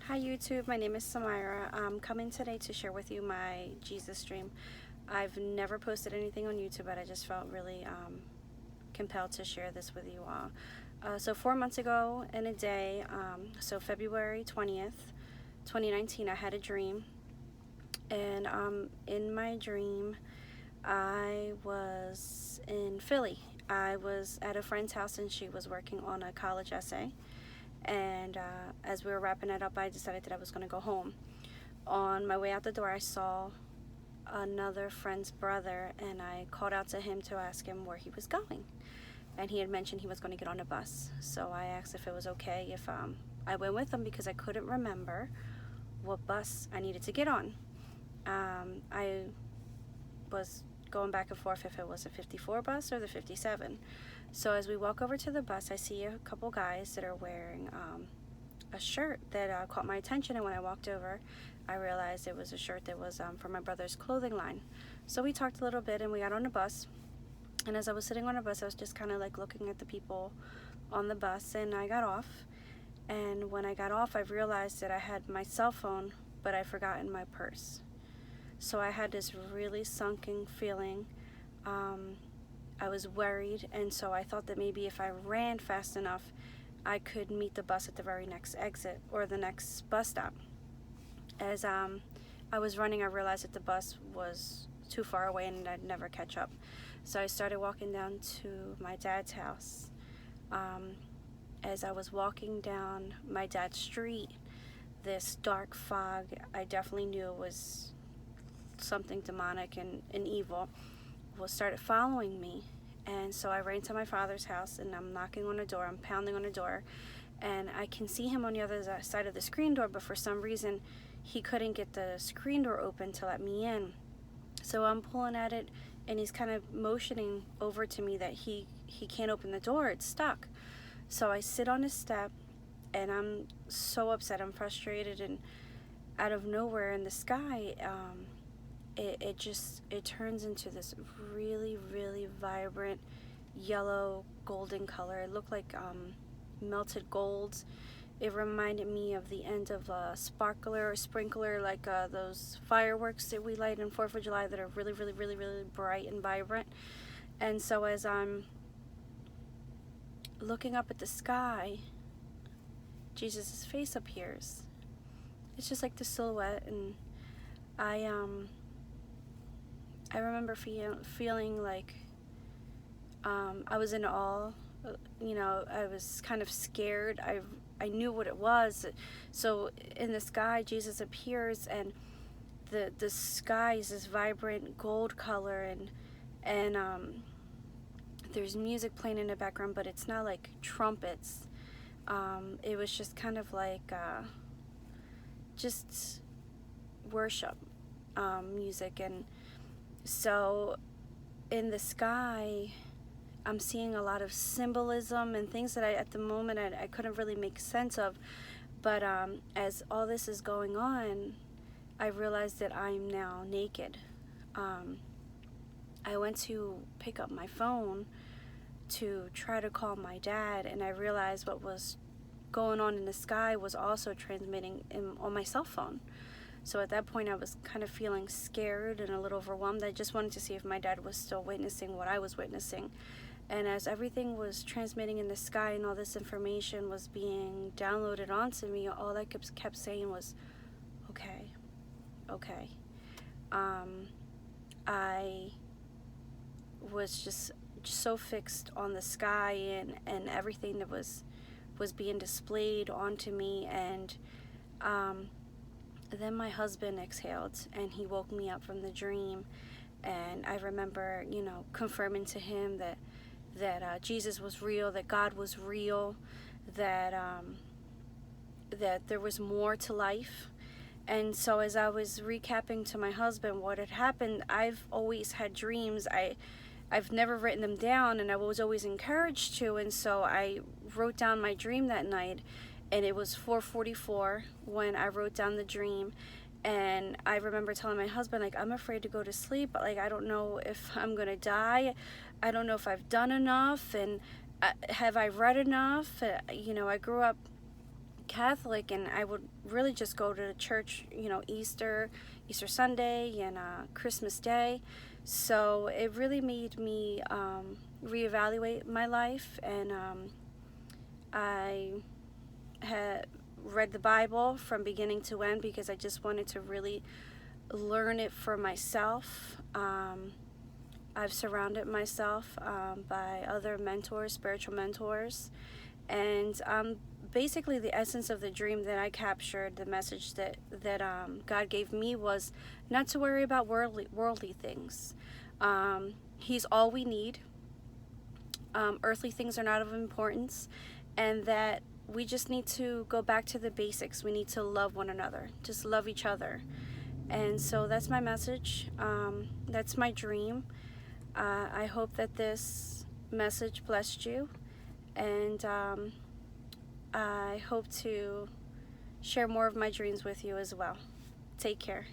Hi YouTube, my name is Samira. I'm coming today to share with you my Jesus dream. I've never posted anything on YouTube, but I just felt really compelled to share this with you all. So 4 months ago in a day, so February 20th, 2019, I had a dream. And in my dream, I was in Philly. I was at a friend's house and she was working on a college essay. And as we were wrapping it up, I decided that I was going to go home. On my way out the door, I saw another friend's brother, and I called out to him to ask him where he was going. And he had mentioned he was going to get on a bus. So I asked if it was okay if I went with him, because I couldn't remember what bus I needed to get on. I was going back and forth if it was a 54 bus or the 57. So as we walk over to the bus, I see a couple guys that are wearing a shirt that caught my attention, and when I walked over, I realized it was a shirt that was from my brother's clothing line. So we talked a little bit and we got on the bus, and as I was sitting on the bus, I was just kind of like looking at the people on the bus, and I got off. And when I got off, I realized that I had my cell phone, but I'd forgotten my purse. So I had this really sunken feeling. I was worried, and so I thought that maybe if I ran fast enough, I could meet the bus at the very next exit or the next bus stop. As I was running, I realized that the bus was too far away and I'd never catch up. So I started walking down to my dad's house. As I was walking down my dad's street, this dark fog, I definitely knew it was something demonic and evil, started following me. And so I ran to my father's house, and I'm knocking on the door, I'm pounding on the door, and I can see him on the other side of the screen door, but for some reason he couldn't get the screen door open to let me in. So I'm pulling at it, and he's kind of motioning over to me that he can't open the door, it's stuck. So I sit on the step, and I'm so upset, I'm frustrated, and out of nowhere in the sky, it turns into this really, really vibrant yellow golden color. It looked like melted gold. It reminded me of the end of a sparkler or sprinkler, like those fireworks that we light on 4th of July that are really, really, really, really bright and vibrant. And so as I'm looking up at the sky, Jesus' face appears. It's just like the silhouette, and I remember feeling like I was in awe. I was kind of scared. I knew what it was. So in the sky, Jesus appears, and the sky is this vibrant gold color, and there's music playing in the background, but it's not like trumpets. It was just kind of like just worship music. And so in the sky, I'm seeing a lot of symbolism and things that at the moment I couldn't really make sense of. But as all this is going on, I realized that I'm now naked. I went to pick up my phone to try to call my dad, and I realized what was going on in the sky was also transmitting on my cell phone. So at that point, I was kind of feeling scared and a little overwhelmed. I just wanted to see if my dad was still witnessing what I was witnessing. And as everything was transmitting in the sky and all this information was being downloaded onto me, all I kept saying was, okay, okay. I was just so fixed on the sky and everything that was being displayed onto me. And then my husband exhaled, and he woke me up from the dream. And I remember, confirming to him that Jesus was real, that God was real, that there was more to life. And so as I was recapping to my husband what had happened, I've always had dreams. I've never written them down, and I was always encouraged to. And so I wrote down my dream that night, and it was 4:44 when I wrote down the dream. And I remember telling my husband, like, I'm afraid to go to sleep. Like, I don't know if I'm going to die. I don't know if I've done enough, and have I read enough? I grew up Catholic, and I would really just go to church, Easter Sunday, and Christmas Day. So it really made me reevaluate my life, and I had read the Bible from beginning to end because I just wanted to really learn it for myself. I've surrounded myself by other mentors, spiritual mentors, and basically the essence of the dream that I captured, the message that God gave me, was not to worry about worldly things. He's all we need. Earthly things are not of importance, and that we just need to go back to the basics. We need to love one another, just love each other. And so that's my message. That's my dream. I hope that this message blessed you, and I hope to share more of my dreams with you as well. Take care.